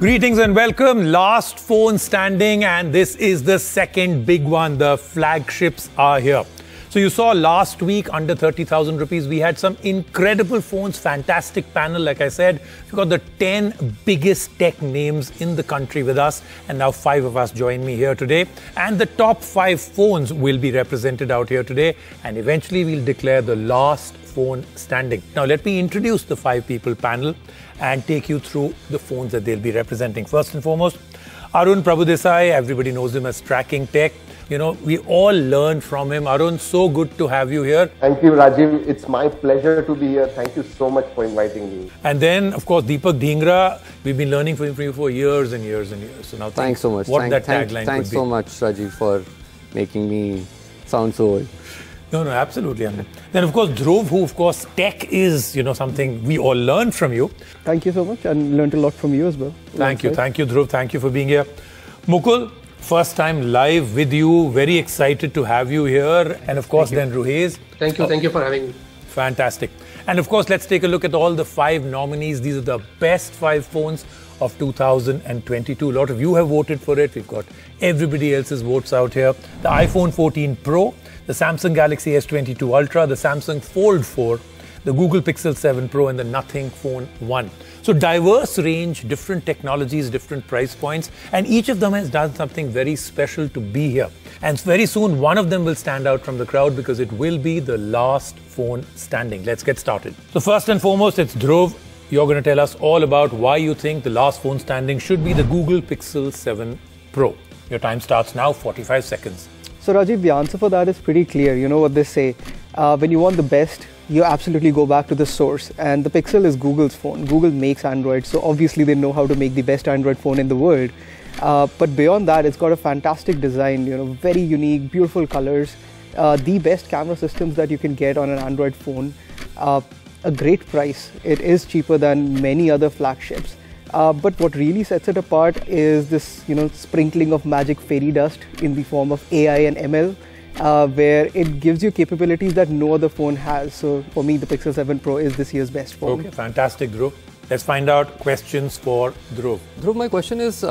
Greetings and welcome. Last phone standing, and this is the second big one. The flagships are here. So you saw last week under 30,000 rupees, we had some incredible phones, fantastic panel. Like I said, we've got the 10 biggest tech names in the country with us. And now 5 of us join me here today. And the top 5 phones will be represented out here today. And eventually we'll declare the last phone standing. Now let me introduce the 5 people panel and take you through the phones that they'll be representing. First and foremost, Arun Prabhudesai. Everybody knows him as Tracking Tech. You know, we all learn from him. Arun, so good to have you here. Thank you, Rajiv. It's my pleasure to be here. Thank you so much for inviting me. And then, of course, Deepak Dhingra. We've been learning from you for years and years and years. So now, thanks so much. What that tagline could be. Thanks so much, Rajiv, for making me sound so old. No, absolutely. Then, of course, Dhruv, who, of course, tech is, something we all learn from you. Thank you so much, and learned a lot from you as well. Thank you, Dhruv. Thank you for being here. Mukul, first time live with you. Very excited to have you here. And, of course, then Ruhez. Thank you for having me. Fantastic. And, of course, let's take a look at all the 5 nominees. These are the best 5 phones of 2022. A lot of you have voted for it. We've got everybody else's votes out here. The iPhone 14 Pro, the Samsung Galaxy S22 Ultra, the Samsung Fold 4, the Google Pixel 7 Pro, and the Nothing Phone 1. So diverse range, different technologies, different price points, and each of them has done something very special to be here. And very soon, one of them will stand out from the crowd because it will be the last phone standing. Let's get started. So first and foremost, it's Dhruv. You're going to tell us all about why you think the last phone standing should be the Google Pixel 7 Pro. Your time starts now, 45 seconds. So Rajiv, the answer for that is pretty clear. You know what they say, when you want the best, you absolutely go back to the source. And the Pixel is Google's phone. Google makes Android, so obviously they know how to make the best Android phone in the world. But beyond that, it's got a fantastic design, very unique, beautiful colors, the best camera systems that you can get on an Android phone. A great price. It is cheaper than many other flagships. But what really sets it apart is this, sprinkling of magic fairy dust in the form of AI and ML, where it gives you capabilities that no other phone has. So for me, the Pixel 7 Pro is this year's best phone. Okay, fantastic, Dhruv. Let's find out questions for Dhruv. Dhruv, my question is,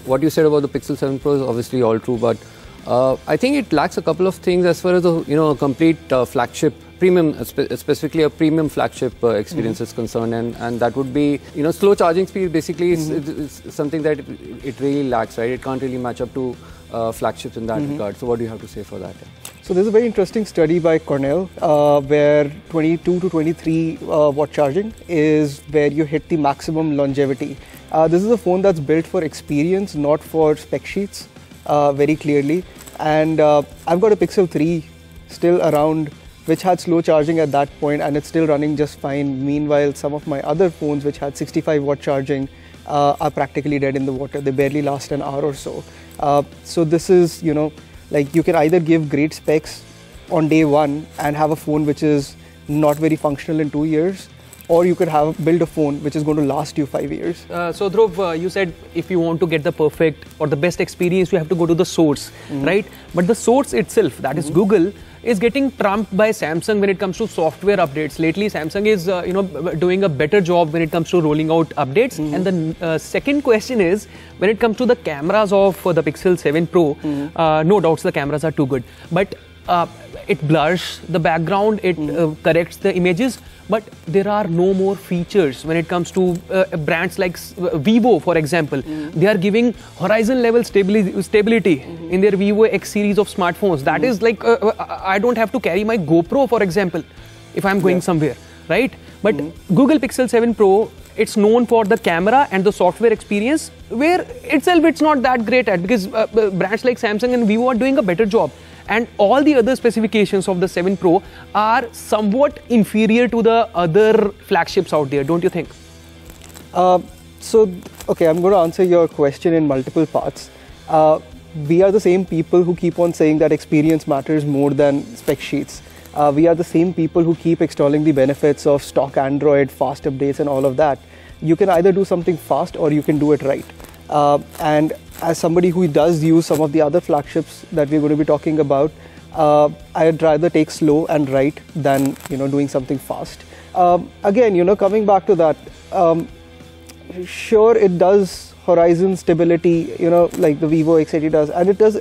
what you said about the Pixel 7 Pro is obviously all true, but I think it lacks a couple of things as far as a complete flagship premium, specifically a premium flagship experience is concerned, and that would be slow charging speed. Basically, it's something that it really lacks, right? It can't really match up to flagships in that regard. So what do you have to say for that? So there's a very interesting study by Cornell where 22 to 23 watt charging is where you hit the maximum longevity. This is a phone that's built for experience, not for spec sheets, very clearly. And I've got a Pixel 3 still around, which had slow charging at that point, and it's still running just fine. Meanwhile, some of my other phones, which had 65 watt charging, are practically dead in the water. They barely last an hour or so. So this is, like you can either give great specs on day one and have a phone which is not very functional in 2 years, or you could build a phone which is going to last you 5 years. So Dhruv, you said if you want to get the perfect or the best experience, you have to go to the source, right? But the source itself, that is Google, is getting trumped by Samsung when it comes to software updates. Lately, Samsung is doing a better job when it comes to rolling out updates. And the second question is, when it comes to the cameras of the Pixel 7 Pro, no doubts the cameras are too good. But it blurs the background, it corrects the images, but there are no more features when it comes to brands like Vivo, for example. They are giving horizon level stability in their Vivo X series of smartphones. That is like, I don't have to carry my GoPro, for example, if I'm going somewhere, right? But Google Pixel 7 Pro, it's known for the camera and the software experience, where itself it's not that great at, because brands like Samsung and Vivo are doing a better job. And all the other specifications of the 7 Pro are somewhat inferior to the other flagships out there, don't you think? Okay, I'm going to answer your question in multiple parts. We are the same people who keep on saying that experience matters more than spec sheets. We are the same people who keep extolling the benefits of stock Android, fast updates and all of that. You can either do something fast or you can do it right. And as somebody who does use some of the other flagships that we're going to be talking about, I'd rather take slow and right than doing something fast. Again, coming back to that, sure, it does horizon stability, like the Vivo X80 does,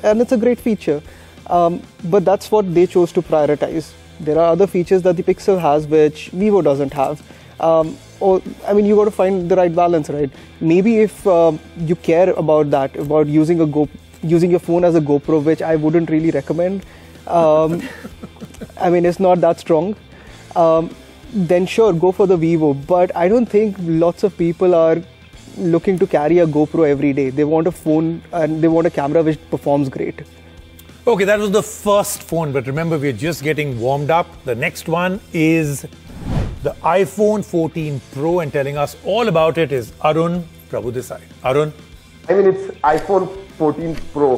and it's a great feature. But that's what they chose to prioritize. There are other features that the Pixel has which Vivo doesn't have. You got to find the right balance, right? Maybe if you care about that, about using your phone as a GoPro, which I wouldn't really recommend. It's not that strong. Then sure, go for the Vivo. But I don't think lots of people are looking to carry a GoPro every day. They want a phone and they want a camera which performs great. Okay, that was the first phone, but remember, we're just getting warmed up. The next one is the iPhone 14 Pro, and telling us all about it is Arun Prabhudesai. Arun? It's iPhone 14 Pro.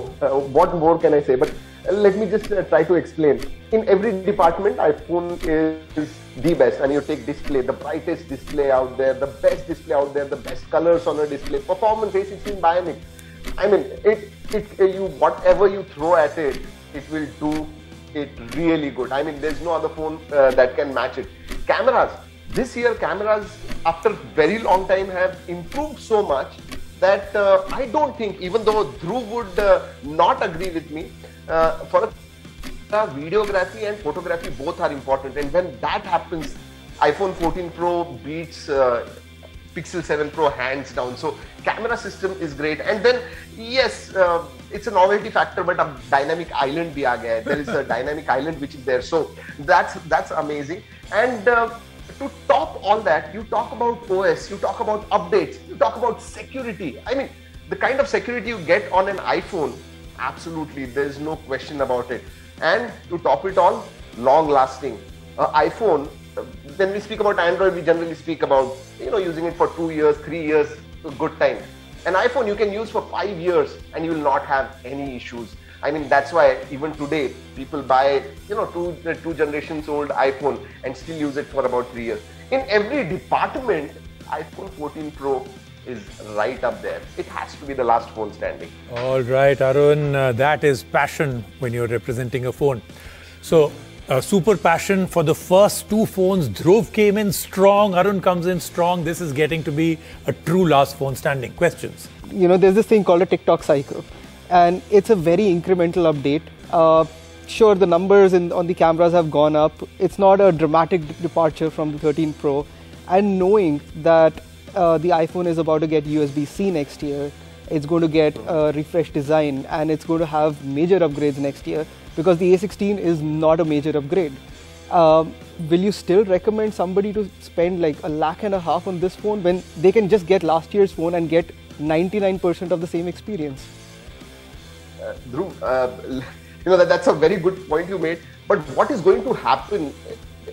What more can I say? But let me just try to explain. In every department, iPhone is the best. And you take display, the brightest display out there, the best display out there, the best colors on a display, performance, A16 Bionic. Whatever you throw at it, it will do it really good. There's no other phone that can match it. Cameras. This year, cameras, after very long time, have improved so much that I don't think, even though Dhruv would not agree with me, for videography and photography both are important. And when that happens, iPhone 14 Pro beats Pixel 7 Pro hands down. So camera system is great. And then yes, it's a novelty factor, but a dynamic island bhi aa gaya hai. There is a dynamic island which is there. So that's amazing. And to top all that, you talk about OS, you talk about updates, you talk about security. The kind of security you get on an iPhone, absolutely, there's no question about it. And to top it all, long lasting. iPhone, when we speak about Android, we generally speak about, using it for 2 years, 3 years, a good time. An iPhone you can use for 5 years and you will not have any issues. That's why even today people buy, two generations old iPhone and still use it for about 3 years. In every department, iPhone 14 Pro is right up there. It has to be the last phone standing. All right, Arun, that is passion when you're representing a phone. So, super passion for the first two phones. Dhruv came in strong, Arun comes in strong. This is getting to be a true last phone standing. Questions? There's this thing called a TikTok cycle, and it's a very incremental update. Sure, the numbers on the cameras have gone up. It's not a dramatic departure from the 13 Pro. And knowing that the iPhone is about to get USB-C next year, it's going to get a refreshed design, and it's going to have major upgrades next year, because the A16 is not a major upgrade. Will you still recommend somebody to spend like $1.5 lakh on this phone when they can just get last year's phone and get 99% of the same experience? Dhruv, that's a very good point you made. But what is going to happen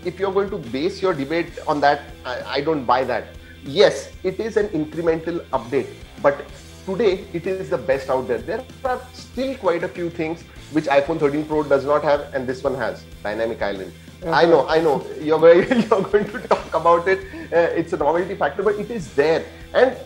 if you're going to base your debate on that? I don't buy that. Yes, it is an incremental update, but today it is the best out there. There are still quite a few things which iPhone 13 Pro does not have, and this one has. Dynamic Island. I know. You're going to talk about it. It's a novelty factor, but it is there. And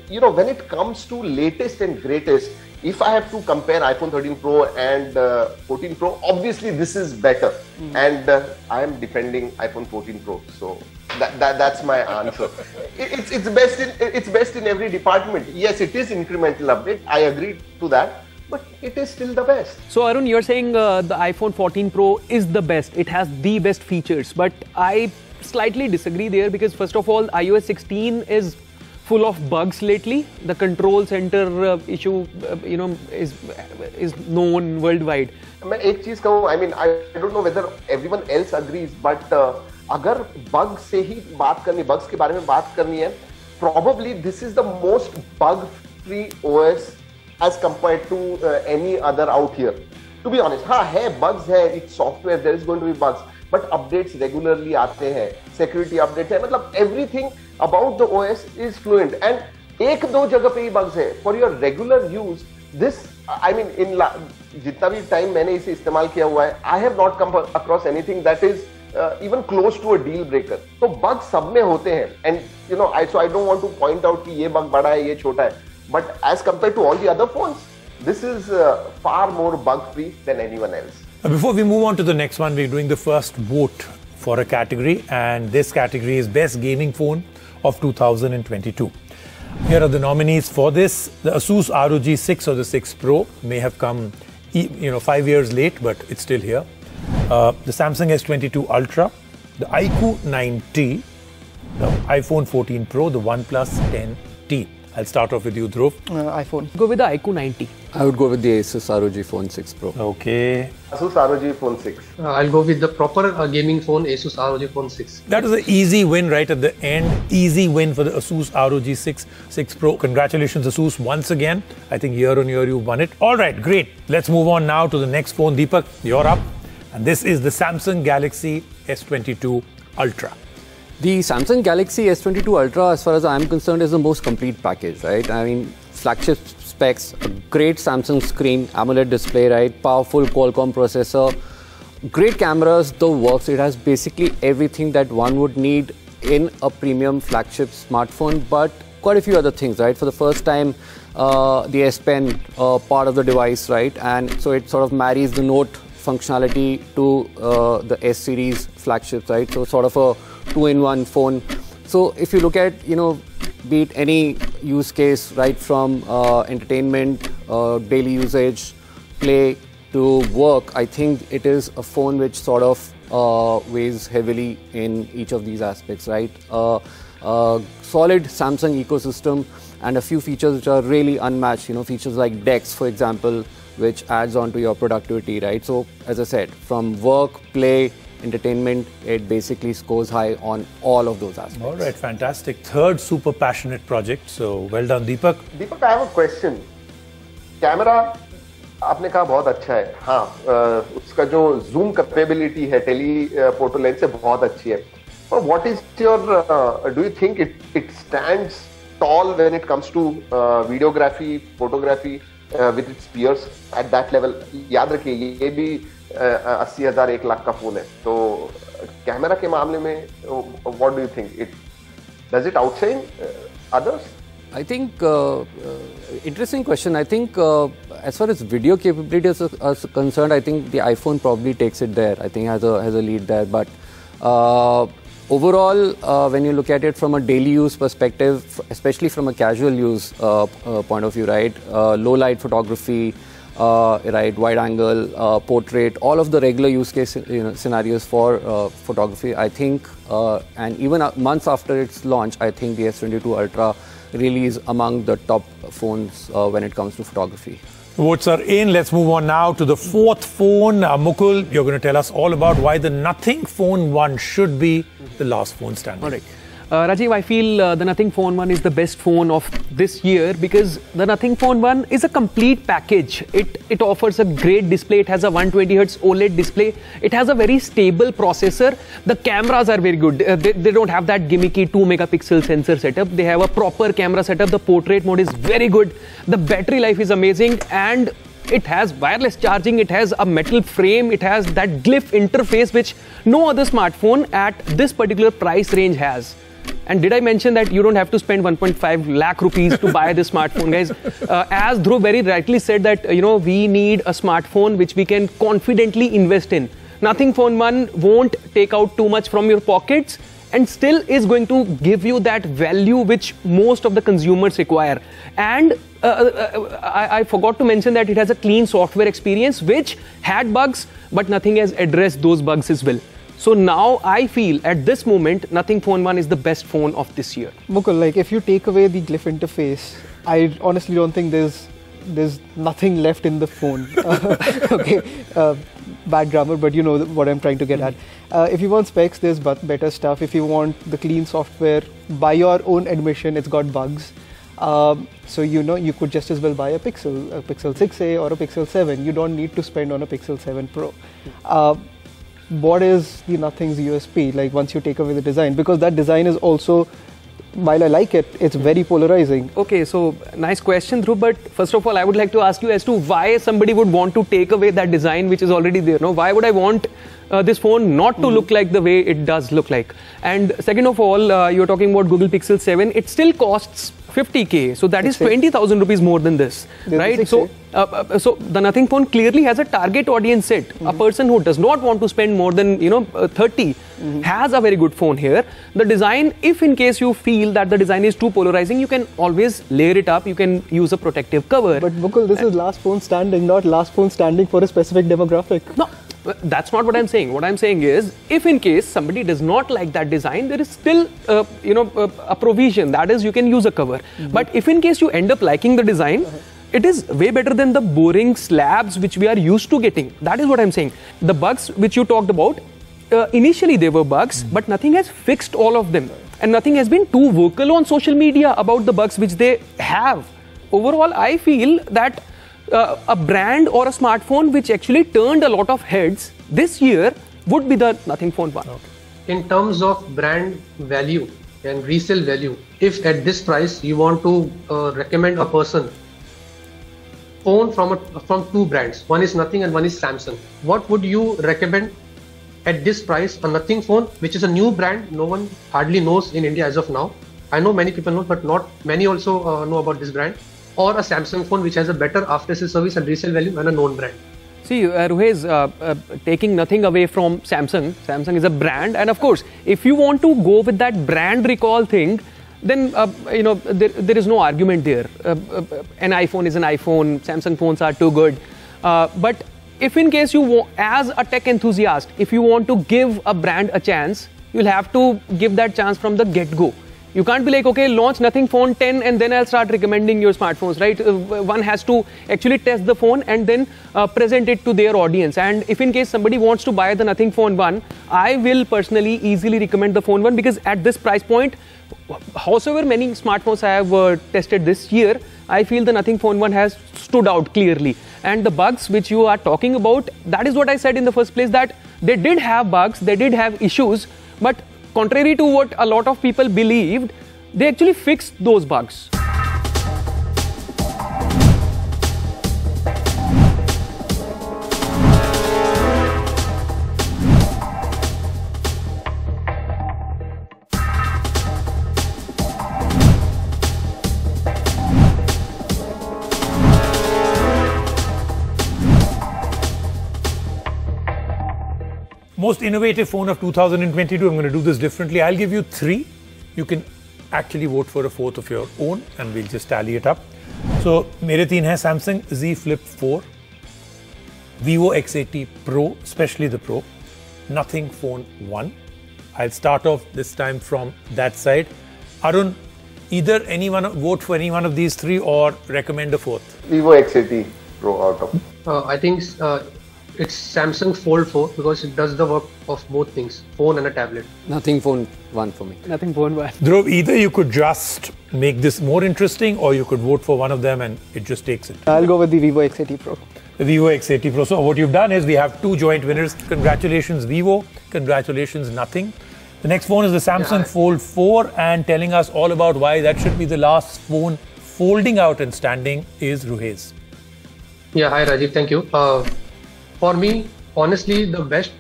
when it comes to latest and greatest, if I have to compare iPhone 13 Pro and 14 Pro, obviously this is better. And I am defending iPhone 14 Pro. So that's my answer. It's best in every department. Yes, it is incremental update. I agree to that. But it is still the best. So Arun, you're saying the iPhone 14 Pro is the best. It has the best features. But I slightly disagree there, because first of all, iOS 16 is full of bugs lately. The control center issue, is known worldwide. मैं एक चीज कहूँ, I don't know whether everyone else agrees, but अगर bugs से ही बात करनी, bugs के बारे में बात करनी है, probably this is the most bug-free OS as compared to any other out here. To be honest, bugs है, it's software, there is going to be bugs, but updates regularly आते हैं, security updates है, मतलब everything about the OS is fluent. And एक दो जगह पे ही bugs है. For your regular use, this, जितना भी time मैंने इसे इस्तेमाल किया हुआ है, I have not come across anything that is even close to a deal breaker. तो bugs सब में होते हैं. And so I don't want to point out कि ये bug बड़ा है, ये छोटा है. But as compared to all the other phones, this is far more bug-free than anyone else. Before we move on to the next one, we're doing the first vote for a category, and this category is Best Gaming Phone of 2022. Here are the nominees for this. The Asus ROG 6 or the 6 Pro may have come 5 years late, but it's still here. The Samsung S22 Ultra, the iQOO 9T, the iPhone 14 Pro, the OnePlus 10T. I'll start off with you, Dhruv. iPhone. Go with the iQOO 90. I would go with the Asus ROG Phone 6 Pro. Okay. Asus ROG Phone 6. I'll go with the proper gaming phone, Asus ROG Phone 6. That was an easy win right at the end. Easy win for the Asus ROG 6 Pro. Congratulations, Asus, once again. I think year on year you won it. All right, great. Let's move on now to the next phone. Deepak, you're up. And this is the Samsung Galaxy S22 Ultra. The Samsung Galaxy S22 Ultra, as far as I'm concerned, is the most complete package, right? I mean, flagship specs, a great Samsung screen, AMOLED display, right? Powerful Qualcomm processor, great cameras, the works. It has basically everything that one would need in a premium flagship smartphone, but quite a few other things, right? For the first time, the S Pen part of the device, right? And so it sort of marries the Note functionality to the S series flagships, right? So sort of a two-in-one phone. So if you look at, be it any use case, right from entertainment, daily usage, play to work, I think it is a phone which sort of weighs heavily in each of these aspects, right? Solid Samsung ecosystem and a few features which are really unmatched, features like DeX, for example, which adds on to your productivity, right? So as I said, from work, play, entertainment, it basically scores high on all of those aspects. All right, fantastic. Third super passionate project. So well done, Deepak. Deepak, I have a question. Camera, आपने कहा बहुत अच्छा है. हाँ, उसका जो zoom capability है telephoto lens से बहुत अच्छी है. But what is your? Do you think it stands tall when it comes to videography, photography with its peers at that level? याद रखिए ये भी 80,000 1 लाख का फोन है. तो कैमरा के मामले में what do you think? Does it outshine others? I think, interesting question. I think as far as video capabilities are concerned, I think the iPhone probably takes it there. I think has a lead there. But overall, when you look at it from a daily use perspective, especially from a casual use point of view, right? Low light photography, right, wide angle, portrait, all of the regular use case scenarios for photography. I think, and even months after its launch, I think the S22 Ultra really is among the top phones when it comes to photography. Votes are in. Let's move on now to the fourth phone. Mukul, you're going to tell us all about why the Nothing Phone 1 should be the last phone standing. All right. Rajiv, I feel the Nothing Phone 1 is the best phone of this year because the Nothing Phone 1 is a complete package. It offers a great display. It has a 120Hz OLED display. It has a very stable processor. The cameras are very good. They don't have that gimmicky 2-megapixel sensor setup. They have a proper camera setup. The portrait mode is very good. The battery life is amazing, and it has wireless charging. It has a metal frame. It has that glyph interface which no other smartphone at this particular price range has. And did I mention that you don't have to spend 1.5 lakh rupees to buy this smartphone, guys? As Dhruv very rightly said that, we need a smartphone which we can confidently invest in. Nothing Phone 1 won't take out too much from your pockets and still is going to give you that value which most of the consumers require. And I forgot to mention that it has a clean software experience which had bugs, but nothing has addressed those bugs as well. So now I feel at this moment, Nothing Phone 1 is the best phone of this year. Mukul, like if you take away the glyph interface, I honestly don't think there's nothing left in the phone. Okay, bad grammar, but you know what I'm trying to get at. If you want specs, there's better stuff. If you want the clean software, by your own admission, it's got bugs. So you could just as well buy a Pixel 6a or a Pixel 7. You don't need to spend on a Pixel 7 Pro. What is the Nothing's USP, like once you take away the design? Because that design is also, while I like it, it's very polarizing. Okay, so nice question, Dhruv, but first of all, I would like to ask you as to why somebody would want to take away that design which is already there. No, why would I want this phone not to look like the way it does look like? And second of all, you're talking about Google Pixel 7. It still costs 50K. So that is 20,000 rupees more than this, right? So, so the Nothing phone clearly has a target audience set. A person who does not want to spend more than 30 has a very good phone here. The design, if in case you feel that the design is too polarizing, you can always layer it up. You can use a protective cover. But Mukul, this is last phone standing, not last phone standing for a specific demographic. No. That's not what I'm saying. What I'm saying is, if in case somebody does not like that design, there is still, a provision. That is, you can use a cover. But if in case you end up liking the design, it is way better than the boring slabs which we are used to getting. That is what I'm saying. The bugs which you talked about, initially they were bugs, but nothing has fixed all of them. And nothing has been too vocal on social media about the bugs which they have. Overall, I feel that a brand or a smartphone which actually turned a lot of heads this year would be the Nothing Phone 1. Okay. In terms of brand value and resale value, if at this price you want to recommend a person phone from two brands, one is Nothing and one is Samsung, what would you recommend at this price? A Nothing phone, which is a new brand, no one hardly knows in India as of now. I know many people know, but not many also know about this brand. Or a Samsung phone which has a better after-sales service and resale value and a known brand. See, Ruhez, taking nothing away from Samsung. Samsung is a brand, and of course, if you want to go with that brand recall thing, then there is no argument there. An iPhone is an iPhone. Samsung phones are too good. But if in case as a tech enthusiast, if you want to give a brand a chance, you'll have to give that chance from the get-go. You can't be like, okay, launch Nothing Phone 10 and then I'll start recommending your smartphones, right? One has to actually test the phone and then present it to their audience. And if in case somebody wants to buy the Nothing Phone 1, I will personally easily recommend the Phone 1 because at this price point, however many smartphones I have tested this year, I feel the Nothing Phone 1 has stood out clearly. And the bugs which you are talking about, that is what I said in the first place, that they did have bugs, they did have issues, but contrary to what a lot of people believed, they actually fixed those bugs. Most innovative phone of 2022. I'm going to do this differently. I'll give you 3. You can actually vote for a 4th of your own and we'll just tally it up. So, मेरे 3 हैं Samsung Z Flip 4, Vivo X80 Pro, especially the Pro, Nothing Phone 1. I'll start off this time from that side. Arun, either vote for any one of these 3 or recommend a 4th. Vivo X80 Pro out of. I think it's Samsung Fold 4 because it does the work of both things, phone and a tablet. Nothing Phone 1 for me. Nothing Phone 1. Dhruv, either you could just make this more interesting or you could vote for one of them and it just takes it. I'll go with the Vivo X80 Pro. The Vivo X80 Pro. So what you've done is we have 2 joint winners. Congratulations Vivo, congratulations Nothing. The next phone is the Samsung Fold 4 and telling us all about why that should be the last phone folding out and standing is Ruhez. Yeah, hi Rajiv, thank you. For me, honestly, the best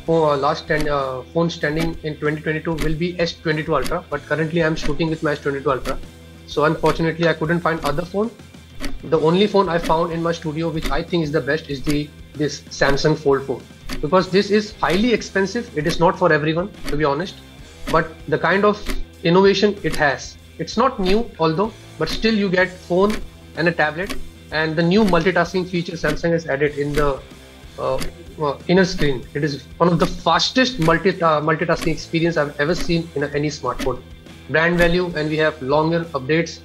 phone standing in 2022 will be S22 Ultra, but currently I'm shooting with my S22 Ultra. So unfortunately, I couldn't find other phone. The only phone I found in my studio, which I think is the best, is this Samsung Fold 4. Because this is highly expensive. It is not for everyone, to be honest. But the kind of innovation it has, it's not new, although, but still you get phone and a tablet, and the new multitasking feature Samsung has added in the inner screen. It is one of the fastest multitasking experience I've ever seen in any smartphone. Brand value, and we have longer updates.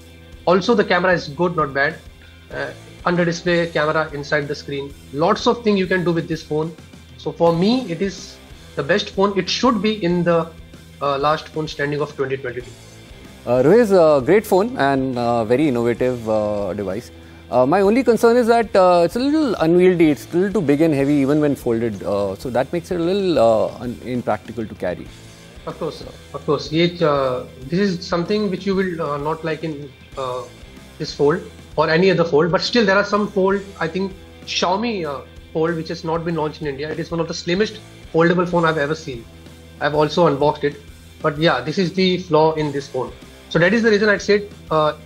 Also, the camera is good, not bad. Under display camera inside the screen. Lots of things you can do with this phone. So for me, it is the best phone. It should be in the last phone standing of 2022. Ruhez, a great phone and very innovative device. My only concern is that it's a little unwieldy, it's a little too big and heavy even when folded, so that makes it a little impractical to carry. Of course. This is something which you will not like in this fold or any other fold, but still there are some fold, I think Xiaomi fold which has not been launched in India. It is one of the slimmest foldable phone I've ever seen. I've also unboxed it, but yeah, this is the flaw in this phone. So that is the reason I said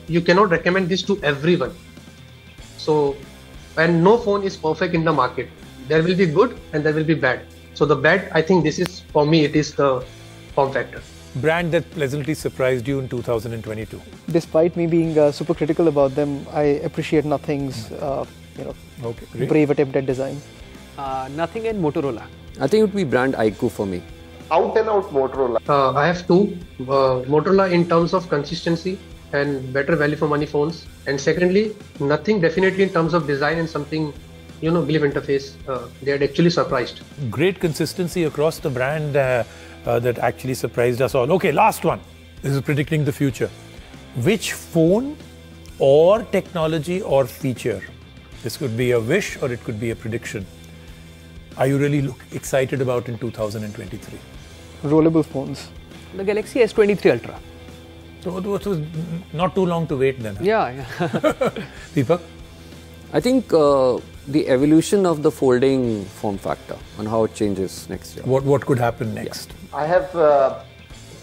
you cannot recommend this to everyone. So, and no phone is perfect in the market. There will be good and there will be bad. So the bad, I think this is, for me, it is the form factor. Brand that pleasantly surprised you in 2022? Despite me being super critical about them, I appreciate Nothing's brave attempt at design. Nothing and Motorola. I think it would be brand IQ for me. Out and out Motorola. I have two. Motorola in terms of consistency and better value for money phones. And secondly, Nothing definitely in terms of design and something, glyph interface. They had actually surprised. Great consistency across the brand that actually surprised us all. Okay, last one. This is predicting the future. Which phone or technology or feature? This could be a wish or it could be a prediction. Are you really excited about in 2023? Rollable phones. The Galaxy S23 Ultra. So it was not too long to wait then. Huh? Yeah. Deepak? I think the evolution of the folding form factor and how it changes next year. What could happen next? Yeah. I have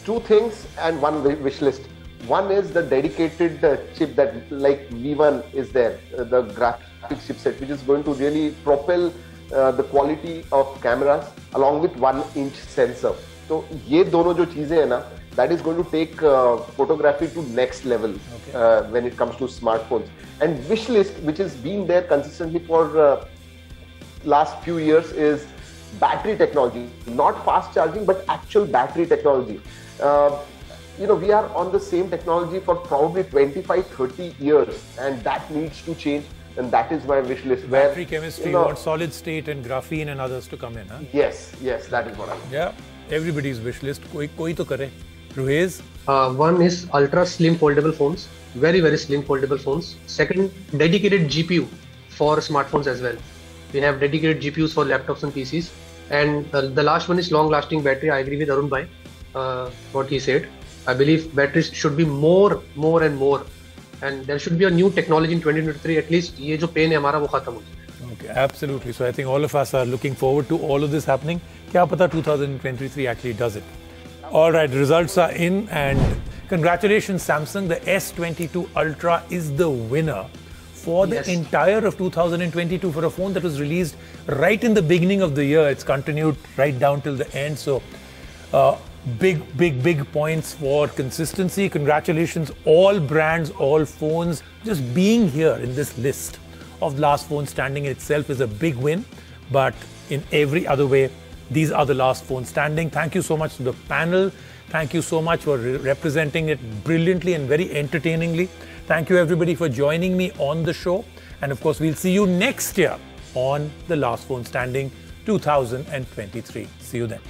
two things and one wish list. One is the dedicated chip that like V1 is there, the graphics chipset, which is going to really propel the quality of cameras along with 1-inch sensor. So ये दोनों जो चीजें हैं ना, that is going to take photography to next level when it comes to smartphones. And wish list, which has been there consistently for last few years, is battery technology. Not fast charging, but actual battery technology. We are on the same technology for probably 25-30 years, and that needs to change. And that is my wish list. Battery chemistry, you want solid state and graphene and others to come in, huh? Yes, that is what I want. Yeah, everybody's wish list. Koi to kare. Ruhez? One is ultra slim foldable phones, very, very slim foldable phones. Second, dedicated GPU for smartphones as well. We have dedicated GPUs for laptops and PCs. And the last one is long-lasting battery. I agree with Arun Bhai, what he said. I believe batteries should be more and more. And there should be a new technology in 2023. At least ये जो pain है हमारा वो खत्म हो जाए. Okay, absolutely. So I think all of us are looking forward to all of this happening. Kya pata 2023 actually does it. All right, results are in, and congratulations Samsung. The S22 Ultra is the winner for the entire of 2022 for a phone that was released right in the beginning of the year. It's continued right down till the end. So big points for consistency. Congratulations, all brands, all phones. Just being here in this list of last phone standing itself is a big win. But in every other way, these are the last phone standing. Thank you so much to the panel. Thank you so much for representing it brilliantly and very entertainingly. Thank you everybody for joining me on the show. And of course, we'll see you next year on the last phone standing 2023. See you then.